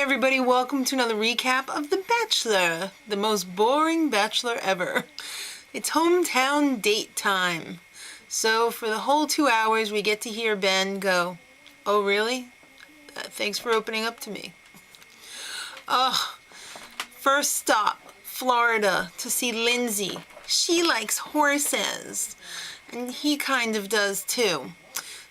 everybody, welcome to another recap of The Bachelor, the most boring bachelor ever. It's hometown date time. So for the whole 2 hours we get to hear Ben go, "Oh really? Thanks for opening up to me." First stop, Florida, to see Lindsay. She likes horses, and he kind of does too.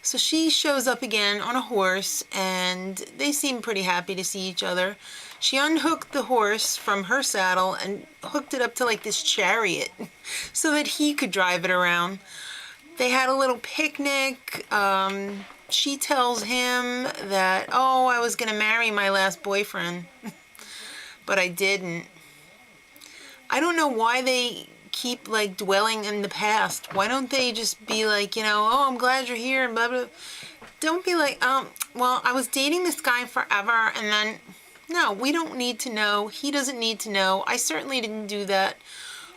So she shows up again on a horse, and they seem pretty happy to see each other. She unhooked the horse from her saddle and hooked it up to like this chariot so that he could drive it around. They had a little picnic. She tells him that, "Oh, I was gonna marry my last boyfriend, but I didn't." I don't know why they keep like dwelling in the past. Why don't they just be like, "Oh, I'm glad you're here," and blah blah. Don't be like, well, I was dating this guy forever, and then no, we don't need to know. He doesn't need to know. I certainly didn't do that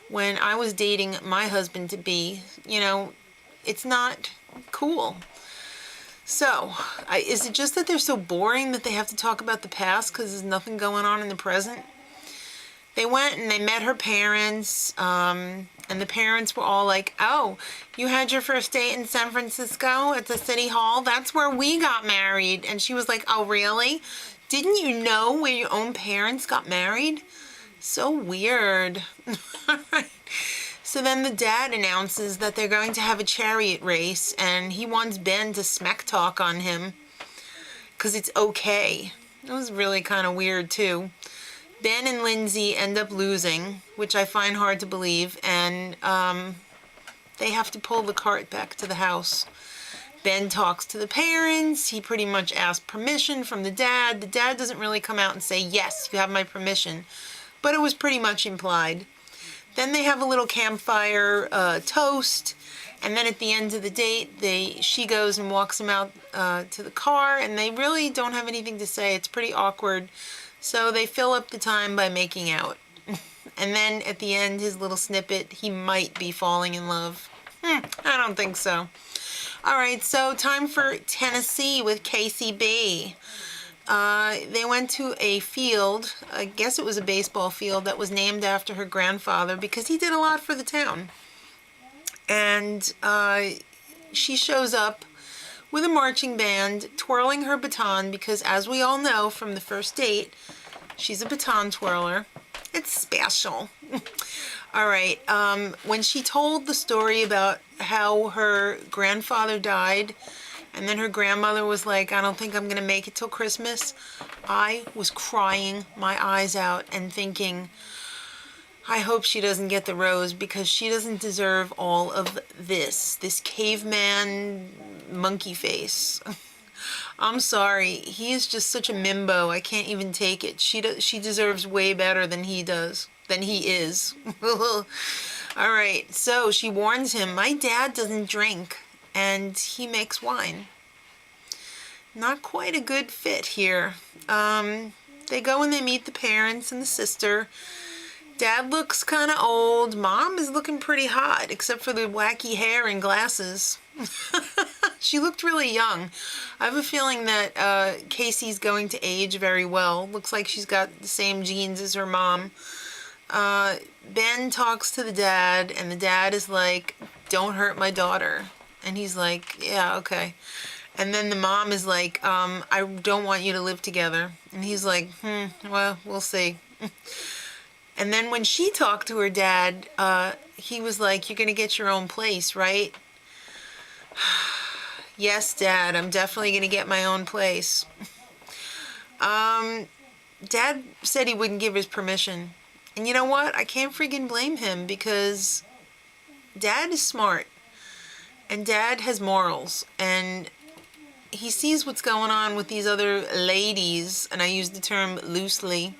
when I was dating my husband to be. It's not cool. So, is it just that they're so boring that they have to talk about the past because there's nothing going on in the present? They went and they met her parents, and the parents were all like, "Oh, you had your first date in San Francisco at the city hall? That's where we got married." And she was like, "Oh, really? Didn't you know where your own parents got married?" So weird. All right. So then the dad announces that they're going to have a chariot race, and he wants Ben to smack talk on him because it's okay. It was really kind of weird, too. Ben and Lindsay end up losing, which I find hard to believe, and they have to pull the cart back to the house. Ben talks to the parents. He pretty much asks permission from the dad. The dad doesn't really come out and say, "Yes, you have my permission," but it was pretty much implied. Then they have a little campfire toast, and then at the end of the date, she goes and walks him out to the car, and they really don't have anything to say. It's pretty awkward. So they fill up the time by making out. And then at the end, his little snippet, he might be falling in love. I don't think so. All right, so time for Tennessee with KCB. They went to a field, I guess it was a baseball field, that was named after her grandfather because he did a lot for the town. And she shows up with a marching band, twirling her baton, because as we all know from the first date, she's a baton twirler. It's special. All right, when she told the story about how her grandfather died, and then her grandmother was like, "I don't think I'm going to make it till Christmas," I was crying my eyes out and thinking, I hope she doesn't get the rose because she doesn't deserve all of this caveman monkey face. I'm sorry. He is just such a mimbo. I can't even take it. She deserves way better than he does, than he is. All right. So she warns him, "My dad doesn't drink and he makes wine." Not quite a good fit here. They go and they meet the parents and the sister. Dad looks kind of old. Mom is looking pretty hot, except for the wacky hair and glasses. She looked really young. I have a feeling that Casey's going to age very well. Looks like she's got the same genes as her mom. Ben talks to the dad, and the dad is like, "Don't hurt my daughter." And he's like, "Yeah, okay." And then the mom is like, "I don't want you to live together." And he's like, well, we'll see." And then when she talked to her dad, he was like, "You're going to get your own place, right?" "Yes, Dad, I'm definitely going to get my own place." Dad said he wouldn't give his permission. And you know what? I can't freaking blame him because Dad is smart. And Dad has morals. And he sees what's going on with these other ladies, and I use the term loosely.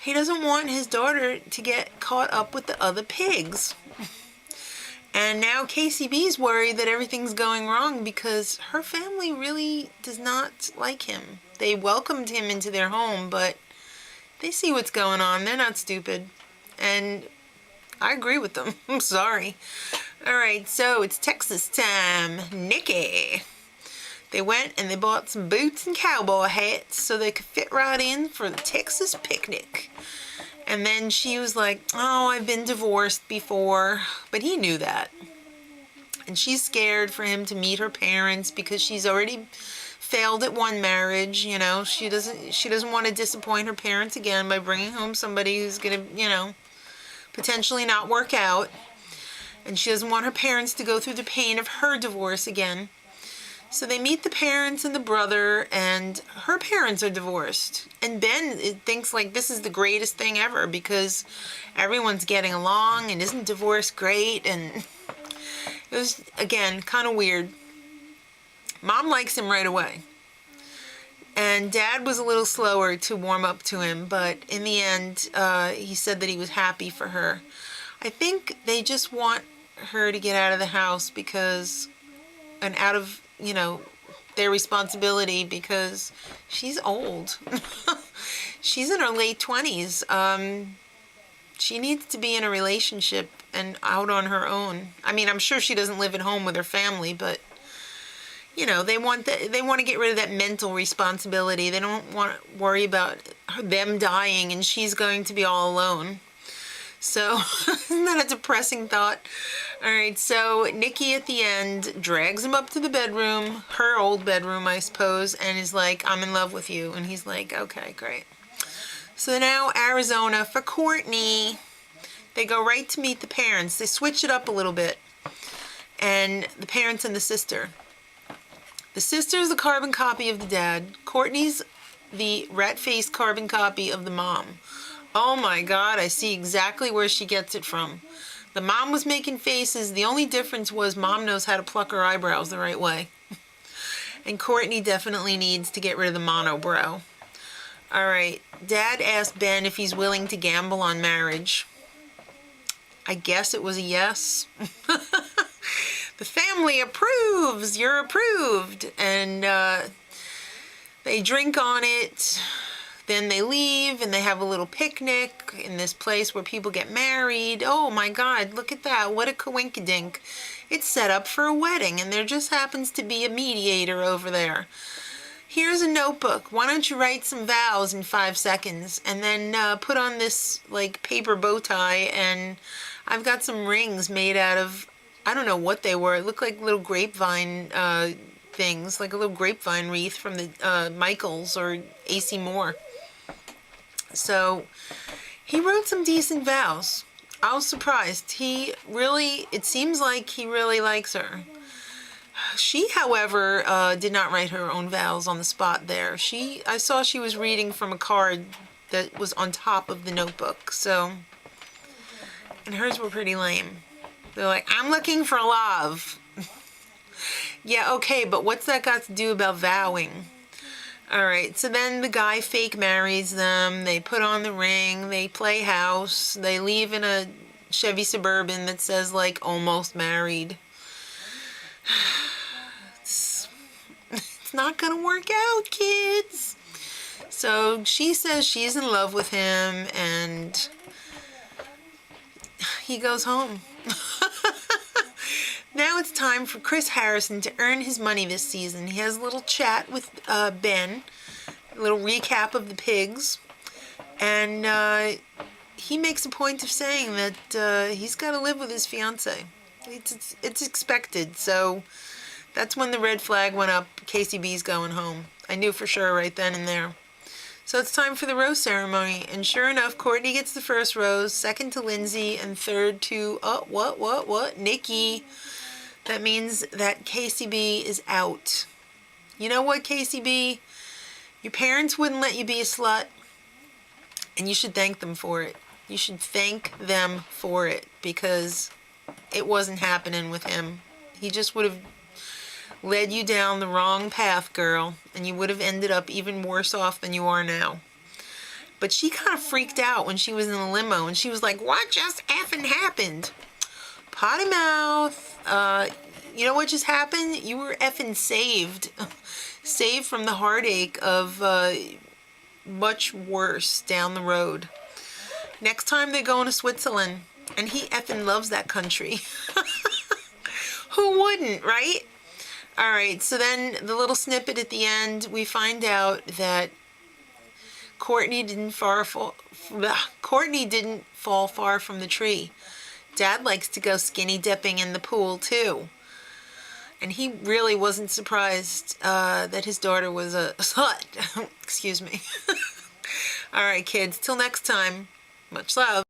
He doesn't want his daughter to get caught up with the other pigs. And now KCB's worried that everything's going wrong because her family really does not like him. They welcomed him into their home, but they see what's going on. They're not stupid. And I agree with them. I'm sorry. All right, so it's Texas time. Nikki. They went and they bought some boots and cowboy hats so they could fit right in for the Texas picnic. And then she was like, oh, I've been divorced before. But he knew that. And she's scared for him to meet her parents because she's already failed at one marriage. You know, she doesn't want to disappoint her parents again by bringing home somebody who's going to, you know, potentially not work out. And she doesn't want her parents to go through the pain of her divorce again. So they meet the parents and the brother, and her parents are divorced. And Ben thinks like this is the greatest thing ever because everyone's getting along, and isn't divorce great? And it was, again, kind of weird. Mom likes him right away. And Dad was a little slower to warm up to him, but in the end, he said that he was happy for her. I think they just want her to get out of the house because, and out of, you know, their responsibility because she's old. She's in her late 20s. She needs to be in a relationship and out on her own. I mean, I'm sure she doesn't live at home with her family, but you know, they want to get rid of that mental responsibility. They don't want to worry about them dying and she's going to be all alone. So, isn't that a depressing thought? All right, so Nikki at the end drags him up to the bedroom, her old bedroom, I suppose, and is like, I'm in love with you. And he's like, okay, great. So now Arizona for Courtney. They go right to meet the parents. They switch it up a little bit. And the parents and the sister. The sister's a carbon copy of the dad. Courtney's the rat-faced carbon copy of the mom. Oh my God, I see exactly where she gets it from. The mom was making faces. The only difference was mom knows how to pluck her eyebrows the right way. And Courtney definitely needs to get rid of the monobrow. All right, Dad asked Ben if he's willing to gamble on marriage. I guess it was a yes. The family approves. You're approved. And they drink on it. Then they leave and they have a little picnic in this place where people get married. Oh my God, look at that. What a coinkydink. It's set up for a wedding and there just happens to be a mediator over there. Here's a notebook. Why don't you write some vows in 5 seconds and then put on this like paper bow tie, and I've got some rings made out of, I don't know what they were. It looked like little grapevine things, like a little grapevine wreath from the Michaels or AC Moore. So he wrote some decent vows. I was surprised. It seems like he really likes her. She, however, did not write her own vows on the spot there. I saw she was reading from a card that was on top of the notebook. So, and hers were pretty lame. They're like, I'm looking for love. Yeah, okay, but what's that got to do about vowing? All right, so then the guy fake marries them. They put on the ring. They play house. They leave in a Chevy Suburban that says, like, almost married. It's not going to work out, kids. So she says she's in love with him, and he goes home. Now it's time for Chris Harrison to earn his money this season. He has a little chat with Ben, a little recap of the pigs, and he makes a point of saying that he's got to live with his fiancée. It's expected, so that's when the red flag went up. KCB's going home. I knew for sure right then and there. So it's time for the rose ceremony, and sure enough, Courtney gets the first rose, second to Lindsay, and third to, Nikki. That means that KCB is out. You know what, KCB? Your parents wouldn't let you be a slut, and you should thank them for it. You should thank them for it, because it wasn't happening with him. He just would have led you down the wrong path, girl, and you would have ended up even worse off than you are now. But she kind of freaked out when she was in the limo, and she was like, what just effing happened? Potty mouth. You know what just happened? You were effing saved. Saved from the heartache of much worse down the road. Next time they're going to Switzerland, and he effing loves that country. Who wouldn't, right? All right, so then the little snippet at the end, we find out that Courtney didn't fall far from the tree. Dad likes to go skinny dipping in the pool too. And he really wasn't surprised that his daughter was a slut. Excuse me. All right, kids, till next time. Much love.